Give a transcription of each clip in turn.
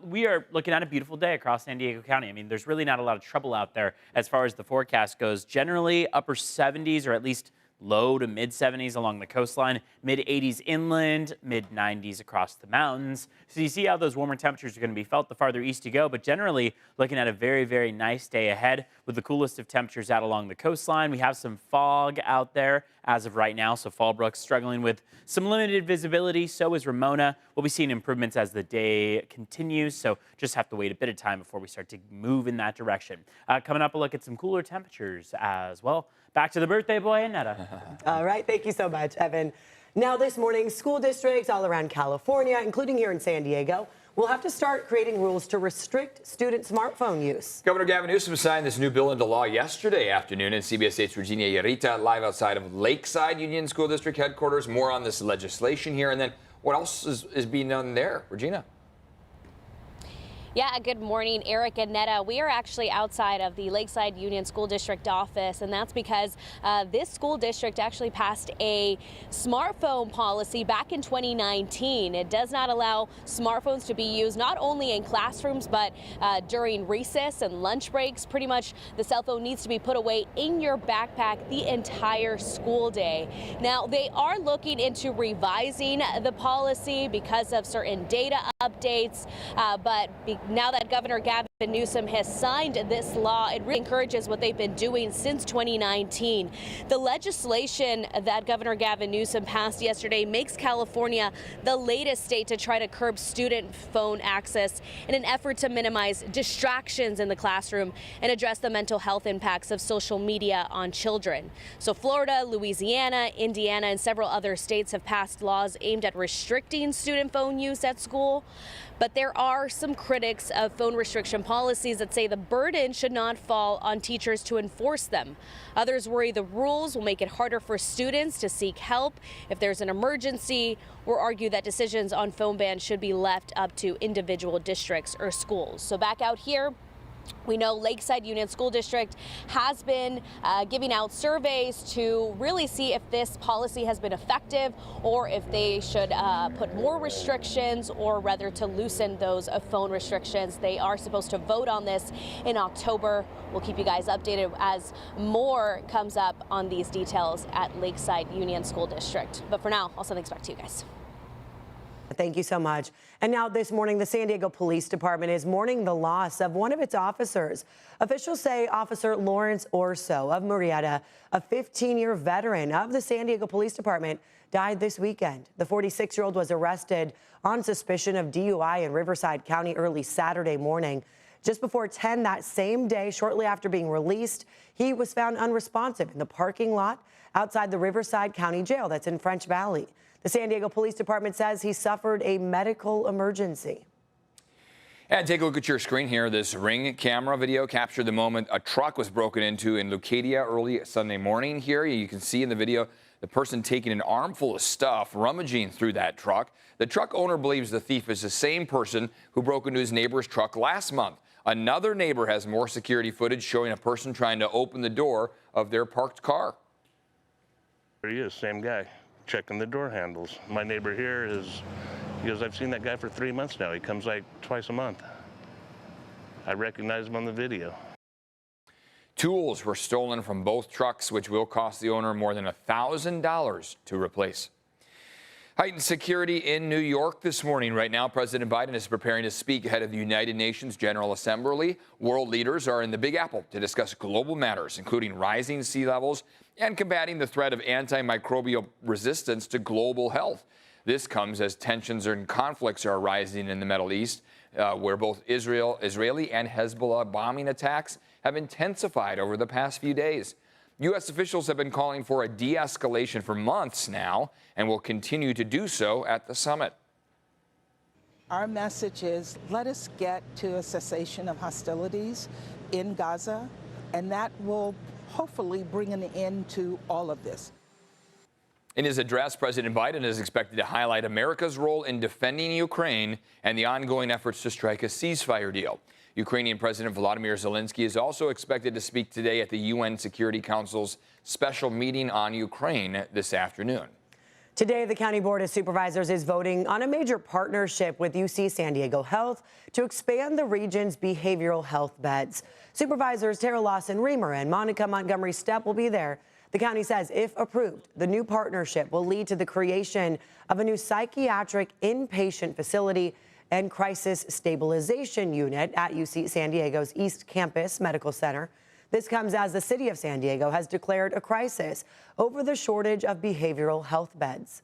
we are looking at a beautiful day across San Diego County. I mean, there's really not a lot of trouble out there as far as the forecast goes. Generally, upper 70s or at least low to mid 70s along the coastline, mid 80s inland, mid 90s across the mountains. So you see how those warmer temperatures are going to be felt the farther east you go, but generally looking at a very, very nice day ahead with the coolest of temperatures out along the coastline. We have some fog out there as of right now, so Fallbrook's struggling with some limited visibility. So is Ramona. We'll be seeing improvements as the day continues, so just have to wait a bit of time before we start to move in that direction. Coming up, a look at some cooler temperatures as well. Back to the birthday boy, Annetta. All right, thank you so much, Evan. Now this morning, school districts all around California, including here in San Diego, will have to start creating rules to restrict student smartphone use. Governor Gavin Newsom signed this new bill into law yesterday afternoon, and CBS 8's Regina Yarita live outside of Lakeside Union School District headquarters. More on this legislation here, and then what else is being done there? Regina. Yeah, good morning, Eric and Netta. We are actually outside of the Lakeside Union School District office, and that's because this school district actually passed a smartphone policy back in 2019. It does not allow smartphones to be used not only in classrooms, but during recess and lunch breaks. Pretty much the cell phone needs to be put away in your backpack the entire school day. Now, they are looking into revising the policy because of certain data updates, but now that Governor Gavin Newsom has signed this law, it really encourages what they've been doing since 2019. The legislation that Governor Gavin Newsom passed yesterday makes California the latest state to try to curb student phone access in an effort to minimize distractions in the classroom and address the mental health impacts of social media on children. So Florida, Louisiana, Indiana, and several other states have passed laws aimed at restricting student phone use at school. But there are some critics of phone restriction policies that say the burden should not fall on teachers to enforce them. Others worry the rules will make it harder for students to seek help if there's an emergency, or argue that decisions on phone bans should be left up to individual districts or schools. So back out here, we know Lakeside Union School District has been giving out surveys to really see if this policy has been effective or if they should put more restrictions or rather to loosen those phone restrictions. They are supposed to vote on this in October. We'll keep you guys updated as more comes up on these details at Lakeside Union School District. But for now, I'll send things back to you guys. Thank you so much. And now this morning, the San Diego Police Department is mourning the loss of one of its officers. Officials say Officer Lawrence Orso of Murrieta, a 15-year veteran of the San Diego Police Department, died this weekend. The 46-year-old was arrested on suspicion of DUI in Riverside County early Saturday morning. Just before 10 that same day, shortly after being released, he was found unresponsive in the parking lot outside the Riverside County Jail that's in French Valley. The San Diego Police Department says he suffered a medical emergency. And take a look at your screen here. This Ring camera video captured the moment a truck was broken into in Leucadia early Sunday morning here. You can see in the video the person taking an armful of stuff, rummaging through that truck. The truck owner believes the thief is the same person who broke into his neighbor's truck last month. Another neighbor has more security footage showing a person trying to open the door of their parked car. There he is, same guy, checking the door handles. My neighbor here he goes, I've seen that guy for 3 months now. He comes like twice a month. I recognize him on the video. Tools were stolen from both trucks, which will cost the owner more than $1,000 to replace. Heightened security in New York this morning. Right now, President Biden is preparing to speak ahead of the United Nations General Assembly. World leaders are in the Big Apple to discuss global matters, including rising sea levels and combating the threat of antimicrobial resistance to global health. This comes as tensions and conflicts are rising in the Middle East, where both Israeli and Hezbollah bombing attacks have intensified over the past few days. U.S. officials have been calling for a de-escalation for months now and will continue to do so at the summit. Our message is, let us get to a cessation of hostilities in Gaza, and that will hopefully bring an end to all of this. In his address, President Biden is expected to highlight America's role in defending Ukraine and the ongoing efforts to strike a ceasefire deal. Ukrainian President Volodymyr Zelensky is also expected to speak today at the UN Security Council's special meeting on Ukraine this afternoon. Today, the County Board of Supervisors is voting on a major partnership with UC San Diego Health to expand the region's behavioral health beds. Supervisors Tara Lawson-Remer and Monica Montgomery-Stepp will be there. The county says if approved, the new partnership will lead to the creation of a new psychiatric inpatient facility and crisis stabilization unit at UC San Diego's East Campus Medical Center. This comes as the city of San Diego has declared a crisis over the shortage of behavioral health beds.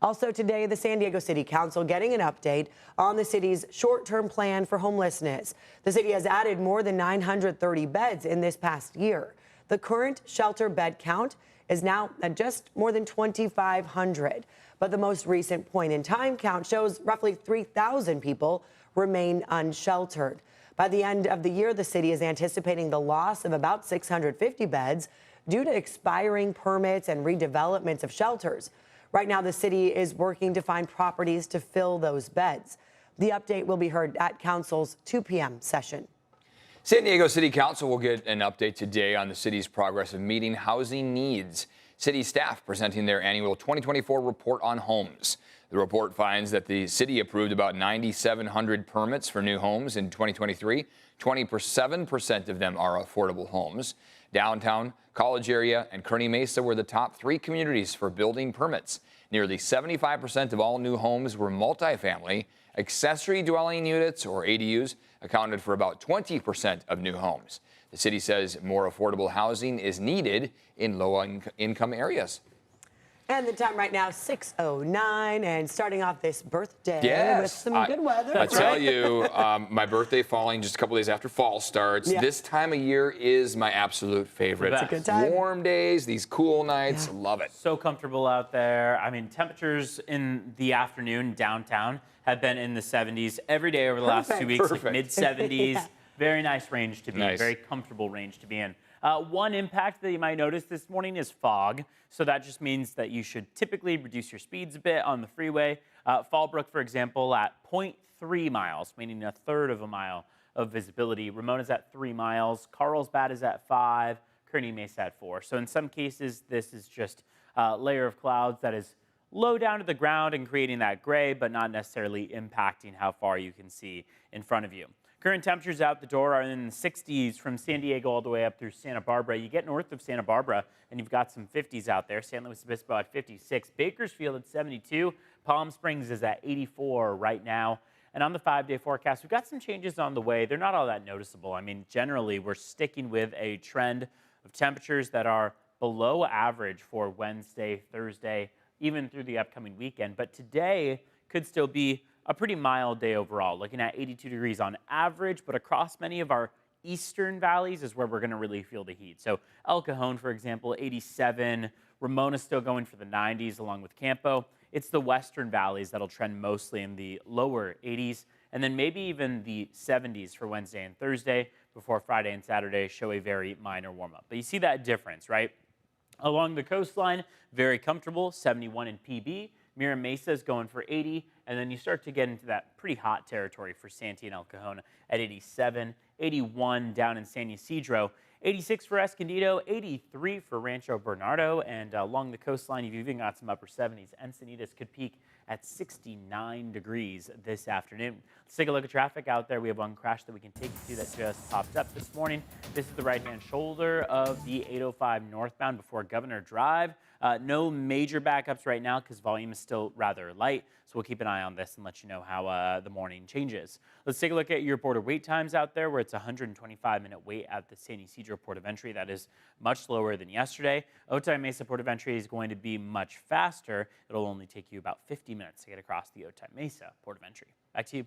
Also today, the San Diego City Council getting an update on the city's short-term plan for homelessness. The city has added more than 930 beds in this past year. The current shelter bed count is now at just more than 2,500. But the most recent point-in-time count shows roughly 3,000 people remain unsheltered. By the end of the year, the city is anticipating the loss of about 650 beds due to expiring permits and redevelopments of shelters. Right now, the city is working to find properties to fill those beds. The update will be heard at Council's 2 p.m. session. San Diego City Council will get an update today on the city's progress of meeting housing needs. City staff presenting their annual 2024 report on homes. The report finds that the city approved about 9,700 permits for new homes in 2023. 27% of them are affordable homes. Downtown, College Area, and Kearny Mesa were the top 3 communities for building permits. Nearly 75% of all new homes were multifamily. Accessory dwelling units, or ADUs, accounted for about 20% of new homes. The city says more affordable housing is needed in low-income areas. And the time right now, 6:09, and starting off this birthday with some good weather. I tell you, my birthday falling just a couple days after fall starts. Yeah. This time of year is my absolute favorite. It's a good time. Warm days, these cool nights, love it. So comfortable out there. I mean, temperatures in the afternoon downtown have been in the 70s every day over the last 2 weeks, like mid-70s. Yeah. Very nice range to be in, very comfortable range to be in. One impact that you might notice this morning is fog. So that just means that you should typically reduce your speeds a bit on the freeway. Fallbrook, for example, at 0.3 miles, meaning a third of a mile of visibility. Ramona's at 3 miles. Carlsbad is at 5. Kearny Mesa at 4. So in some cases, this is just a layer of clouds that is low down to the ground and creating that gray, but not necessarily impacting how far you can see in front of you. Current temperatures out the door are in the 60s from San Diego all the way up through Santa Barbara. You get north of Santa Barbara, and you've got some 50s out there. San Luis Obispo at 56. Bakersfield at 72. Palm Springs is at 84 right now. And on the 5-day forecast, we've got some changes on the way. They're not all that noticeable. I mean, generally, we're sticking with a trend of temperatures that are below average for Wednesday, Thursday, even through the upcoming weekend. But today could still be a pretty mild day overall, looking at 82 degrees on average, but across many of our eastern valleys is where we're going to really feel the heat. So El Cajon, for example, 87. Ramona's still going for the 90s along with Campo. It's the western valleys that'll trend mostly in the lower 80s, and then maybe even the 70s for Wednesday and Thursday before Friday and Saturday show a very minor warm-up. But you see that difference, right? Along the coastline, very comfortable, 71 in PB. Mira Mesa is going for 80, and then you start to get into that pretty hot territory for Santee and El Cajon at 87, 81 down in San Ysidro, 86 for Escondido, 83 for Rancho Bernardo, and along the coastline, you've even got some upper 70s. Encinitas could peak at 69 degrees this afternoon. Let's take a look at traffic out there. We have one crash that we can take you to that just popped up this morning. This is the right-hand shoulder of the 805 northbound before Governor Drive. No major backups right now because volume is still rather light, so we'll keep an eye on this and let you know how the morning changes. Let's take a look at your border wait times out there, where it's a 125-minute wait at the San Ysidro Port of Entry. That is much slower than yesterday. Otay Mesa Port of Entry is going to be much faster. It'll only take you about 50 minutes to get across the Otay Mesa Port of Entry. Back to you.